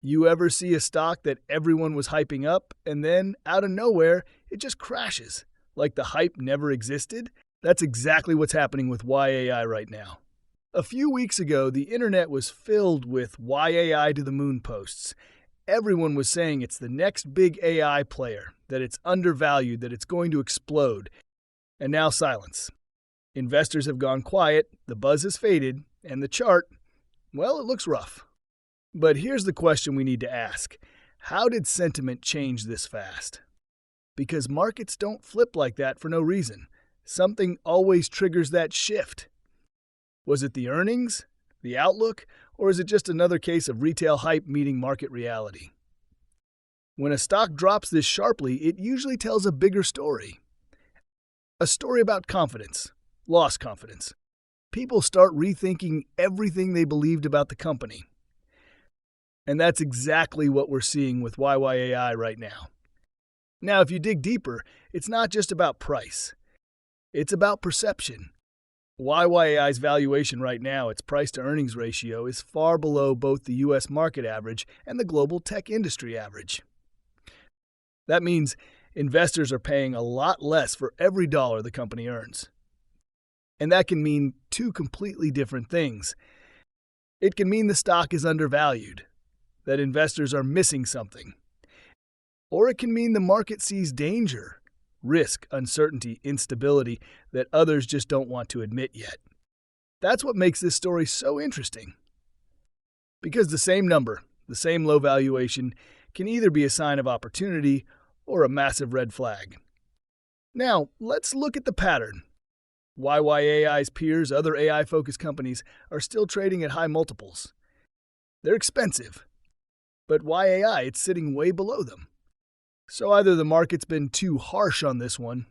You ever see a stock that everyone was hyping up and then, out of nowhere, it just crashes? Like the hype never existed? That's exactly what's happening with YAI right now. A few weeks ago, the internet was filled with YAI to the moon posts. Everyone was saying it's the next big AI player, that it's undervalued, that it's going to explode. And now silence. Investors have gone quiet, the buzz has faded, and the chart, well, it looks rough. But here's the question we need to ask. How did sentiment change this fast? Because markets don't flip like that for no reason. Something always triggers that shift. Was it the earnings, the outlook, or is it just another case of retail hype meeting market reality? When a stock drops this sharply, it usually tells a bigger story. A story about confidence, lost confidence. People start rethinking everything they believed about the company. And that's exactly what we're seeing with YYAI right now. Now, if you dig deeper, it's not just about price. It's about perception. YYAI's valuation right now, its price-to-earnings ratio, is far below both the U.S. market average and the global tech industry average. That means investors are paying a lot less for every dollar the company earns. And that can mean two completely different things. It can mean the stock is undervalued, that investors are missing something. Or it can mean the market sees danger, risk, uncertainty, instability that others just don't want to admit yet. That's what makes this story so interesting. Because the same number, the same low valuation, can either be a sign of opportunity or a massive red flag. Now, let's look at the pattern. YYAI's peers, other AI-focused companies, are still trading at high multiples. They're expensive. But YAI, it's sitting way below them. So either the market's been too harsh on this one,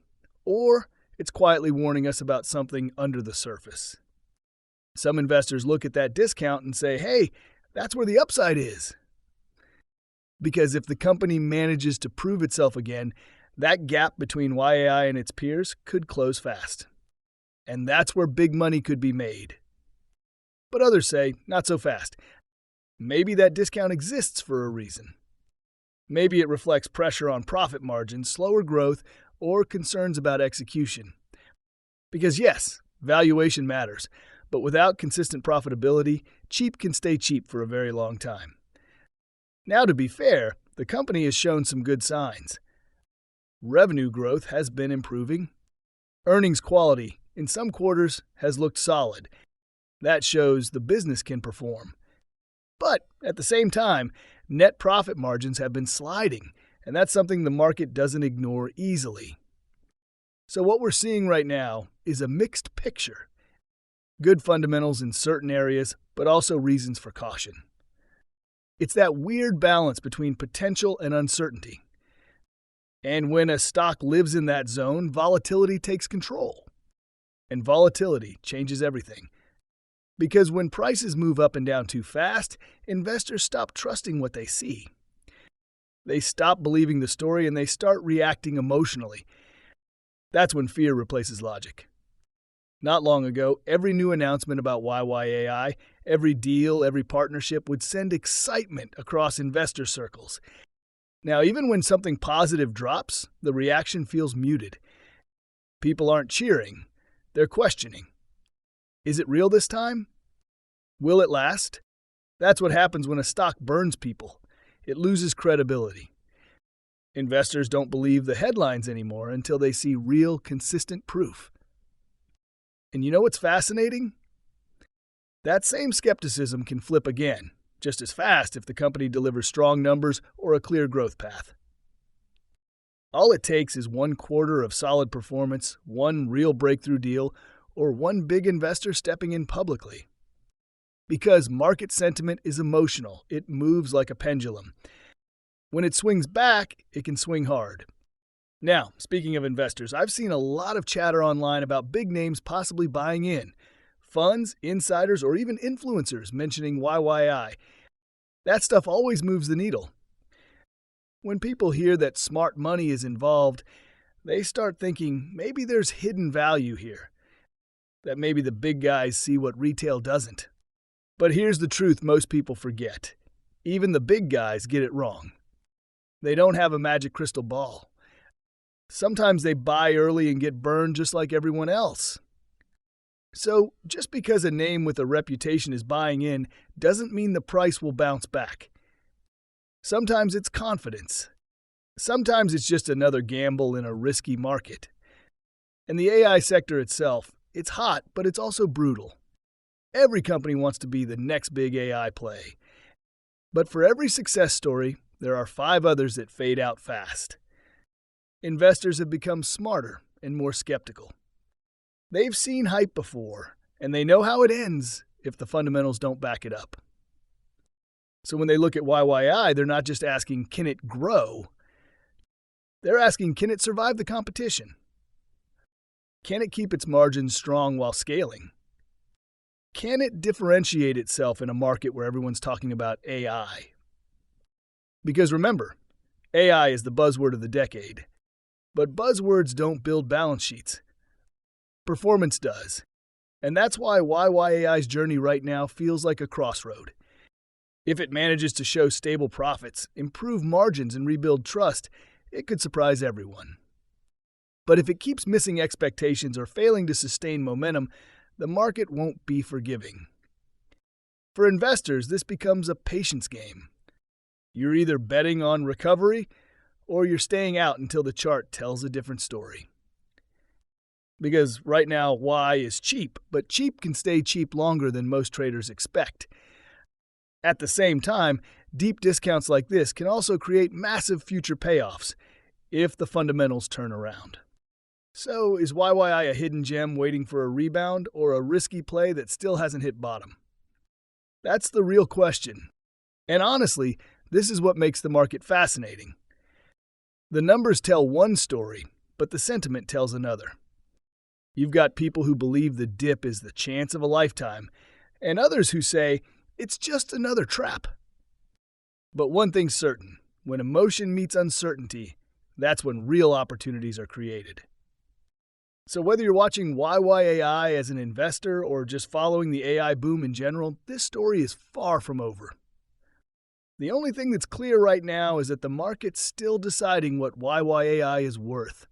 or it's quietly warning us about something under the surface. Some investors look at that discount and say, hey, that's where the upside is. Because if the company manages to prove itself again, that gap between YAI and its peers could close fast. And that's where big money could be made. But others say, not so fast. Maybe that discount exists for a reason. Maybe it reflects pressure on profit margins, slower growth, or concerns about execution. Because yes, valuation matters, but without consistent profitability, cheap can stay cheap for a very long time. Now, to be fair, the company has shown some good signs. Revenue growth has been improving. Earnings quality, in some quarters, has looked solid. That shows the business can perform. But at the same time, net profit margins have been sliding, and that's something the market doesn't ignore easily. So what we're seeing right now is a mixed picture. Good fundamentals in certain areas, but also reasons for caution. It's that weird balance between potential and uncertainty. And when a stock lives in that zone, volatility takes control. And volatility changes everything. Because when prices move up and down too fast, investors stop trusting what they see. They stop believing the story and they start reacting emotionally. That's when fear replaces logic. Not long ago, every new announcement about YYAI, every deal, every partnership would send excitement across investor circles. Now, even when something positive drops, the reaction feels muted. People aren't cheering, they're questioning. Is it real this time? Will it last? That's what happens when a stock burns people. It loses credibility. Investors don't believe the headlines anymore until they see real, consistent proof. And you know what's fascinating? That same skepticism can flip again, just as fast if the company delivers strong numbers or a clear growth path. All it takes is one quarter of solid performance, one real breakthrough deal, or one big investor stepping in publicly. Because market sentiment is emotional, it moves like a pendulum. When it swings back, it can swing hard. Now, speaking of investors, I've seen a lot of chatter online about big names possibly buying in. Funds, insiders, or even influencers mentioning YYI. That stuff always moves the needle. When people hear that smart money is involved, they start thinking maybe there's hidden value here. That maybe the big guys see what retail doesn't. But here's the truth most people forget. Even the big guys get it wrong. They don't have a magic crystal ball. Sometimes they buy early and get burned just like everyone else. So, just because a name with a reputation is buying in doesn't mean the price will bounce back. Sometimes it's confidence. Sometimes it's just another gamble in a risky market. And the AI sector itself, it's hot, but it's also brutal. Every company wants to be the next big AI play. But for every success story, there are 5 others that fade out fast. Investors have become smarter and more skeptical. They've seen hype before, and they know how it ends if the fundamentals don't back it up. So when they look at YYI, they're not just asking, can it grow? They're asking, can it survive the competition? Can it keep its margins strong while scaling? Can it differentiate itself in a market where everyone's talking about AI? Because remember, AI is the buzzword of the decade. But buzzwords don't build balance sheets. Performance does. And that's why YYAI's journey right now feels like a crossroad. If it manages to show stable profits, improve margins, and rebuild trust, it could surprise everyone. But if it keeps missing expectations or failing to sustain momentum, the market won't be forgiving. For investors, this becomes a patience game. You're either betting on recovery or you're staying out until the chart tells a different story. Because right now, Y is cheap, but cheap can stay cheap longer than most traders expect. At the same time, deep discounts like this can also create massive future payoffs if the fundamentals turn around. So, is YYI a hidden gem waiting for a rebound or a risky play that still hasn't hit bottom? That's the real question. And honestly, this is what makes the market fascinating. The numbers tell one story, but the sentiment tells another. You've got people who believe the dip is the chance of a lifetime, and others who say it's just another trap. But one thing's certain, when emotion meets uncertainty, that's when real opportunities are created. So whether you're watching YYAI as an investor or just following the AI boom in general, this story is far from over. The only thing that's clear right now is that the market's still deciding what YYAI is worth.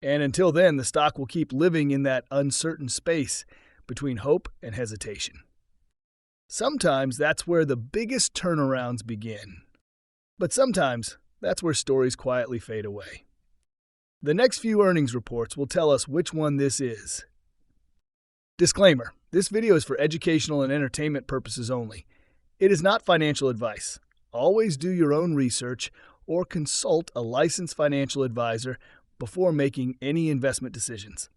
And until then, the stock will keep living in that uncertain space between hope and hesitation. Sometimes that's where the biggest turnarounds begin. But sometimes that's where stories quietly fade away. The next few earnings reports will tell us which one this is. Disclaimer: this video is for educational and entertainment purposes only. It is not financial advice. Always do your own research or consult a licensed financial advisor before making any investment decisions.